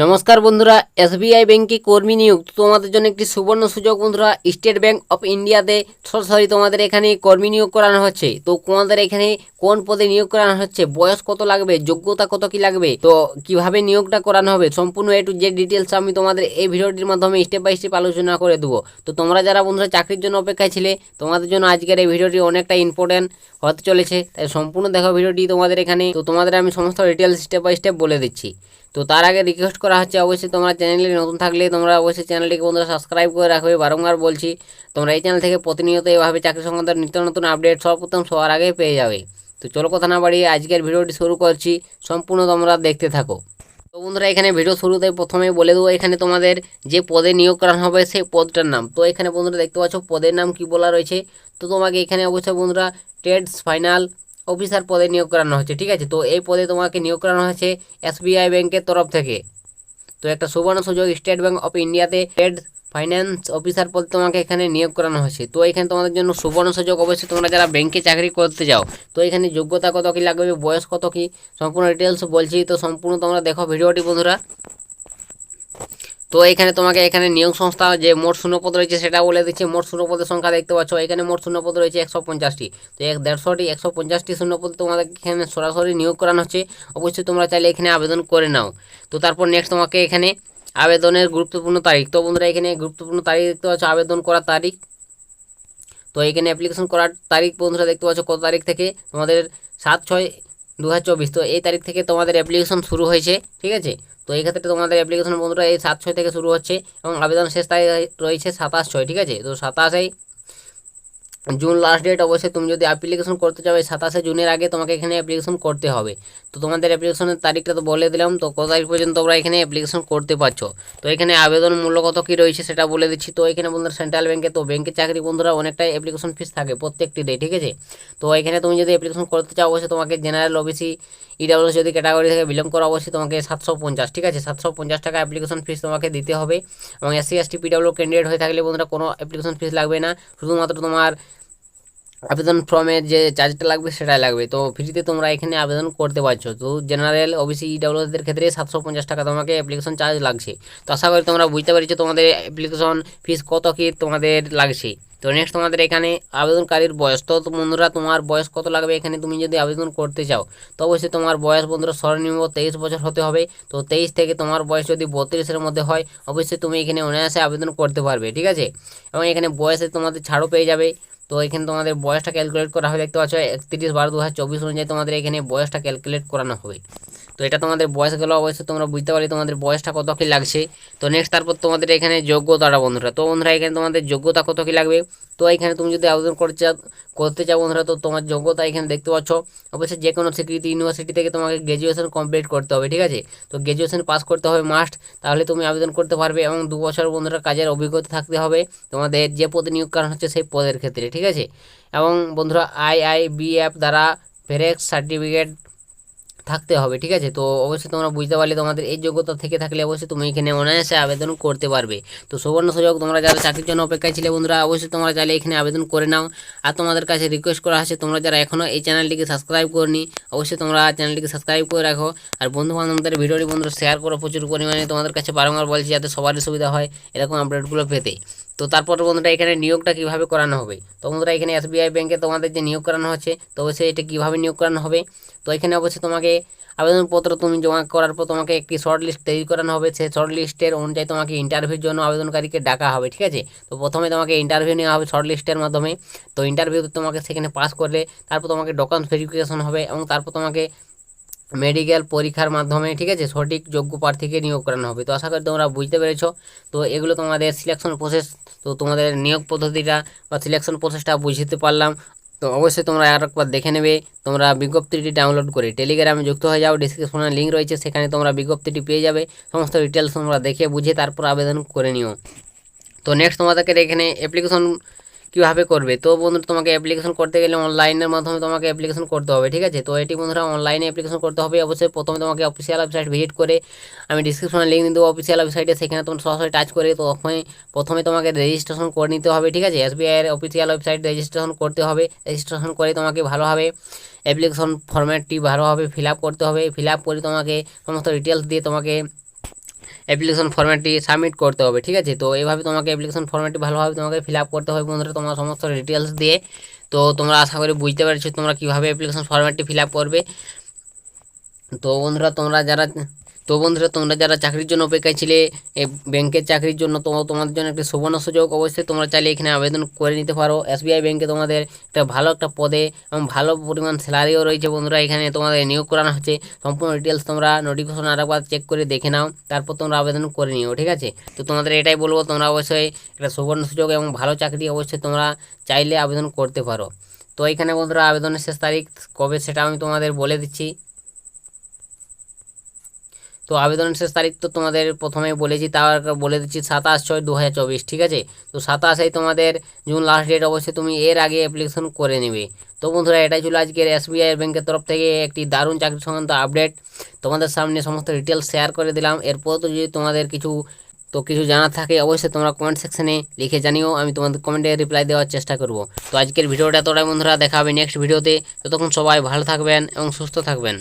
নমস্কার বন্ধুরা, এসবিআই ব্যাংকে কর্মী নিয়োগ তোমাদের জন্য একটি সুবর্ণ সুযোগ বন্ধুরা। স্টেট ব্যাংক অফ ইন্ডিয়াতে সরাসরি তোমাদের এখানে কর্মী নিয়োগ করানো হচ্ছে। তো তোমাদের এখানে কোন পদে নিয়োগ করানো হচ্ছে, বয়স কত লাগবে, যোগ্যতা কত কি লাগবে, তো কিভাবে নিয়োগটা করানো হবে, সম্পূর্ণ এ টু জেড ডিটেলস আমি তোমাদের এই ভিডিওটির মাধ্যমে স্টেপ বাই স্টেপ আলোচনা করে দেবো। তো তোমরা যারা বন্ধুরা চাকরির জন্য অপেক্ষায় ছিলে, তোমাদের জন্য আজকের এই ভিডিওটি অনেকটা ইম্পর্টেন্ট হতে চলেছে, তাই সম্পূর্ণ দেখো ভিডিওটি তোমাদের এখানে। তো তোমাদের আমি সমস্ত ডিটেলস স্টেপ বাই স্টেপ বলে দিচ্ছি। তো তার আগে রিকোয়েস্ট করা হচ্ছে, অবশ্যই তোমরা চ্যানেলে নতুন থাকলে তোমরা অবশ্যই চ্যানেলটিকে বন্ধুরা সাবস্ক্রাইব করে রাখবে। বারংবার বলছি, তোমরা এই চ্যানেল থেকে প্রতিনিয়ত এভাবে চাকরি সংক্রান্ত নিত্য নতুন আপডেট সর্বপ্রথম সবার আগে পেয়ে যাবে। তো চলো কথা না বাড়িয়ে আজকের ভিডিওটি শুরু করছি, সম্পূর্ণ তোমরা দেখতে থাকো। তো বন্ধুরা এখানে ভিডিও শুরুতে প্রথমেই বলে দেবো, এখানে তোমাদের যে পদে নিয়োগ করানো হবে সেই পদটার নাম। তো এখানে বন্ধুরা দেখতে পাচ্ছ পদের নাম কি বলা রয়েছে। তো তোমাকে এখানে অবশ্যই বন্ধুরা ট্রেডস ফাইনাল অফিসার পদে নিয়োগ করানো হচ্ছে, ঠিক আছে। তো এই পদে তোমাকে নিয়োগ করানো হয়েছে এসবিআই ব্যাংকের তরফ থেকে। তো একটা সুবর্ণ সুযোগ, স্টেট ব্যাংক অফ ইন্ডিয়াতে ট্রেড ফাইন্যান্স অফিসার পদে তোমাকে এখানে নিয়োগ করানো হয়েছে। তো এখানে তোমাদের জন্য সুবর্ণ সুযোগ, অবশ্যই তোমরা যারা ব্যাংকে চাকরি করতে যাও, তো এখানে যোগ্যতা কত কি লাগবে, বয়স কত কি, সম্পূর্ণ ডিটেলস বলছি। তো সম্পূর্ণ তোমরা দেখো ভিডিওটি বন্ধুরা। তো এখানে তোমাকে এখানে নিয়োগ সংস্থা যে মোট শূন্যপদ রয়েছে সেটা বলে দিচ্ছে। মোট শূন্যপদের সংখ্যা দেখতে পাচ্ছ, এখানে মোট শূন্যপদ রয়েছে 150টি। তো 150টি শূন্যপদ তোমাদের এখানে সরাসরি নিয়োগ করানো হচ্ছে। অবশ্যই তোমরা চাইলে এখানে আবেদন করে নাও। তো তারপর নেক্সট তোমাকে এখানে আবেদনের গুরুত্বপূর্ণ তারিখ। তো বন্ধুরা এখানে গুরুত্বপূর্ণ তারিখ দেখতে পাচ্ছ, আবেদন করার তারিখ। তো এখানে অ্যাপ্লিকেশন করার তারিখ বন্ধুরা দেখতে পাচ্ছ কত তারিখ থেকে, তোমাদের 7/6/2024। তো এই তারিখ থেকে তোমাদের অ্যাপ্লিকেশন শুরু হয়েছে, ঠিক আছে। তো এই ক্ষেত্রে তোমাদের অ্যাপ্লিকেশন বন্ধুরা এই 7/6 থেকে শুরু হচ্ছে এবং আবেদন শেষ তারিখ রয়েছে 27/6, ঠিক আছে। তো 27 জুন লাস্ট ডেট। অবশ্যই তুমি যদি অ্যাপ্লিকেশন করতে চাও 27 জুনের আগে তোমাকে এখানে অ্যাপ্লিকেশন করতে হবে। তো তোমাদের অ্যাপ্লিকেশনের তারিখটা তো বলে দিলাম, তো কত তারিখ পর্যন্ত তোমরা এখানে অ্যাপ্লিকেশন করতে পারছো। তো এখানে আবেদন মূল্য কত কী রয়েছে সেটা বলে দিচ্ছি। তো এখানে বন্ধুরা সেন্ট্রাল ব্যাংকে, তো ব্যাংকের চাকরি বন্ধুরা অনেকটাই অ্যাপ্লিকেশন ফিস থাকে প্রত্যেকটি ডে, ঠিক আছে। তো এখানে তুমি যদি অ্যাপ্লিকেশন করতে চাও, অবশ্যই তোমাকে জেনারেল, ওবিসি, ইডাব্লিউএস যদি ক্যাটাগরি থেকে বিলং করো, অবশ্যই তোমাকে 750, ঠিক আছে, 750 টাকা অ্যাপ্লিকেশন ফিস তোমাকে দিতে হবে। এবং SC/ST পিডাব্লিউ ক্যান্ডিডেট হয়ে থাকলে বন্ধুরা কোনো অ্যাপ্লিকেশন ফিস লাগবে না, শুধুমাত্র তোমার আবেদন ফর্মের যে চার্জটা লাগবে সেটাই লাগবে। তো ফ্রিতে তোমরা এখানে আবেদন করতে পারছো। তো জেনারেল, ওবিসি, ইডাব্লিউএসদের ক্ষেত্রে 750 টাকা তোমাকে অ্যাপ্লিকেশন চার্জ লাগছে। তো আশা করি তোমরা বুঝতে পেরেছো তোমাদের অ্যাপ্লিকেশন ফিস কত কী তোমাদের লাগছে। তো নেক্সট তোমাদের এখানে আবেদনকারীর বয়স। তো বন্ধুরা তোমার বয়স কত লাগবে এখানে তুমি যদি আবেদন করতে চাও, তো অবশ্যই তোমার বয়স বন্ধুরা সর্বনিম্ন 23 বছর হতে হবে। তো 23 থেকে তোমার বয়স যদি 32-এর মধ্যে হয়, অবশ্যই তুমি এখানে অনায়াসে আবেদন করতে পারবে, ঠিক আছে। এবং এখানে বয়সে তোমাদের ছাড়ও পেয়ে যাবে। তো এখানে তোমাদের বয়সটা ক্যালকুলেট করা হবে, দেখতে পাচ্ছ 31/12/2024 অনুযায়ী তোমাদের এখানে বয়সটা ক্যালকুলেট করানো হবে। তো এটা তোমাদের বয়স গেল, অবশ্যই তোমরা বুঝতে পারলে তোমাদের বয়সটা কত কী লাগছে। তো নেক্সট তারপর তোমাদের এখানে যোগ্যতাটা বন্ধুরা। তো বন্ধুরা এখানে তোমাদের যোগ্যতা কত কী লাগবে। তো এখানে তুমি যদি আবেদন করতে চাও বন্ধুরা, তো তোমার যোগ্যতা এখানে দেখতে পাচ্ছ, অবশ্যই যে কোনো স্বীকৃতি ইউনিভার্সিটি থেকে তোমাকে গ্র্যাজুয়েশন কমপ্লিট করতে হবে, ঠিক আছে। তো গ্র্যাজুয়েশন পাস করতে হবে মাস্ট, তাহলে তুমি আবেদন করতে পারবে। এবং 2 বছর বন্ধুরা কাজের অভিজ্ঞতা থাকতে হবে তোমাদের যে পদে নিয়োগ করানো হচ্ছে সেই পদের ক্ষেত্রে, ঠিক আছে। এবং বন্ধুরা IIBF দ্বারা ফেরেক্স সার্টিফিকেট থাকতে হবে, ঠিক আছে। তো অবশ্যই তোমরা বুঝতে পারলে তোমাদের এই যোগ্যতা থেকে থাকলে অবশ্যই তুমি এখানে অনায়াসে আবেদন করতে পারবে। তো সুবর্ণ সুযোগ, তোমরা যারা চাকরির জন্য অপেক্ষায় ছিলে বন্ধুরা, অবশ্যই তোমরা চাইলে এখানে আবেদন করে নাও। আর তোমাদের কাছে রিকোয়েস্ট করা আছে, তোমরা যারা এখনও এই চ্যানেলটিকে সাবস্ক্রাইব করনি, অবশ্যই তোমরা চ্যানেলটিকে সাবস্ক্রাইব করে রাখো। আর বন্ধু বান্ধবদের ভিডিওটি বন্ধুরা শেয়ার করো প্রচুর পরিমাণে, তোমাদের কাছে বারংবার বলছি যাতে সবারই সুবিধা হয় এরকম আপডেটগুলো পেতে। তো তারপর বন্ধুরা এখানে নিয়োগটা কীভাবে করানো হবে। তো বন্ধুরা এখানে SBI ব্যাংকে তোমাদের যে নিয়োগ করানো হচ্ছে, তো অবশ্যই এটা কীভাবে নিয়োগ করানো হবে। তো এখানে অবশ্যই তোমাকে আবেদনপত্র তুমি জমা করার পর তোমাকে একটি শর্ট লিস্ট তৈরি করানো হবে। সেই শর্ট লিস্টের অনুযায়ী তোমাকে ইন্টারভিউর জন্য আবেদনকারীকে ডাকা হবে, ঠিক আছে। তো প্রথমে তোমাকে ইন্টারভিউ নেওয়া হবে শর্ট লিস্টের মাধ্যমে। তো ইন্টারভিউতে তোমাকে সেখানে পাস করলে তারপর তোমাকে ডকুমেন্টস ভেরিফিকেশন হবে এবং তারপর তোমাকে মেডিকেল পরীক্ষার মাধ্যমে, ঠিক আছে, সঠিক যোগ্য প্রার্থীকে নিয়োগ করানো হবে। তো আশা করি তোমরা বুঝতে পেরেছো। তো এগুলো তোমাদের সিলেকশন প্রসেস। তো তোমাদের নিয়োগ পদ্ধতিটা বা সিলেকশন প্রসেসটা বুঝতে পারলাম। তো অবশ্যই তোমরা আরেকবার দেখে নেবে। তোমরা বিজ্ঞপ্তিটি ডাউনলোড করে টেলিগ্রামে যুক্ত হয়ে যাও, ডিসক্রিপশনে লিঙ্ক রয়েছে, সেখানে তোমরা বিজ্ঞপ্তিটি পেয়ে যাবে। সমস্ত ডিটেলস তোমরা দেখে বুঝে তারপর আবেদন করে নিও। তো নেক্সট তোমাদেরকে এখানে অ্যাপ্লিকেশন কীভাবে করবে। তো বন্ধু তোমাকে অ্যাপ্লিকেশন করতে গেলে অনলাইনের মাধ্যমে তোমাকে অ্যাপ্লিকেশন করতে হবে, ঠিক আছে। তো এটি বন্ধুরা অনলাইনে অ্যাপ্লিকেশন করতে হবে। অবশ্যই প্রথমে তোমাকে অফিসিয়াল ওয়েবসাইট ভিজিট করে, আমি ডিসক্রিপশনে লিঙ্ক দিয়ে দেবো অফিসিয়াল ওয়েবসাইটে, সেখানে তোমার সরাসরি টাচ করে তো প্রথমে তোমাকে রেজিস্ট্রেশন করে নিতে হবে, ঠিক আছে। SBI-এর অফিসিয়াল ওয়েবসাইট রেজিস্ট্রেশন করতে হবে। রেজিস্ট্রেশন করে তোমাকে ভালোভাবে অ্যাপ্লিকেশন ফরম্যাটটি ভালোভাবে ফিল আপ করতে হবে। ফিল আপ করে তোমাকে সমস্ত ডিটেলস দিয়ে তোমাকে অ্যাপ্লিকেশন ফর্ম্যাটটি সাবমিট করতে হবে, ঠিক আছে। তো এইভাবে তোমাকে অ্যাপ্লিকেশন ফর্ম্যাটটি ভালোভাবে তোমাকে ফিল আপ করতে হবে বন্ধুরা, তোমার সমস্ত ডিটেলস দিয়ে। তো তোমরা আশা করি বুঝতে পেরেছো তোমরা কীভাবে অ্যাপ্লিকেশন ফর্ম্যাটটি ফিল আপ করবে। তো বন্ধুরা তোমরা যারা চাকরির জন্য অপেক্ষায় ছিলে, ব্যাংকের চাকরির জন্য, তো তোমাদের জন্য একটা সুবর্ণ সুযোগ। অবশ্যই তোমরা চাইলে এখানে আবেদন করে নিতে পারো। এসবিআই ব্যাংকে তোমাদের একটা ভালো একটা পদে এবং ভালো পরিমাণ স্যালারিও রয়েছে বন্ধুরা, এখানে তোমাদের নিয়োগ করানো হচ্ছে। সম্পূর্ণ ডিটেলস তোমরা নোটিফিকেশন আরেকবার চেক করে দেখে নাও, তারপর তোমরা আবেদন করে নিও, ঠিক আছে। তো তোমাদের এটাই বলবো, তোমরা অবশ্যই একটা সুবর্ণ সুযোগ এবং ভালো চাকরি অবশ্যই তোমরা চাইলে আবেদন করতে পারো। তো এখানে বন্ধুরা আবেদনের শেষ তারিখ কবে সেটা আমি তোমাদের বলে দিচ্ছি। তো আবেদনের শেষ তারিখ তো তোমাদের প্রথমে বলেছি, তার বলে দিচ্ছি 27/6/2024, ঠিক আছে। তো 27 তোমাদের জুন লাস্ট ডেট, অবশ্যই তুমি এর আগে অ্যাপ্লিকেশন করে নেবে। তো বন্ধুরা এটাই ছিল আজকের এসবিআই ব্যাংকের তরফ থেকে একটি দারুণ চাকরি সংক্রান্ত আপডেট, তোমাদের সামনে সমস্ত ডিটেলস শেয়ার করে দিলাম। এরপর তো যদি তোমাদের কিছু জানার থাকে অবশ্যই তোমরা কমেন্ট সেকশনে লিখে জানিও, আমি তোমাদের কমেন্টে রিপ্লাই দেওয়ার চেষ্টা করব। তো আজকের ভিডিওটা এতটাই বন্ধুরা, দেখা হবে নেক্সট ভিডিওতে। ততক্ষণ সবাই ভালো থাকবেন এবং সুস্থ থাকবেন।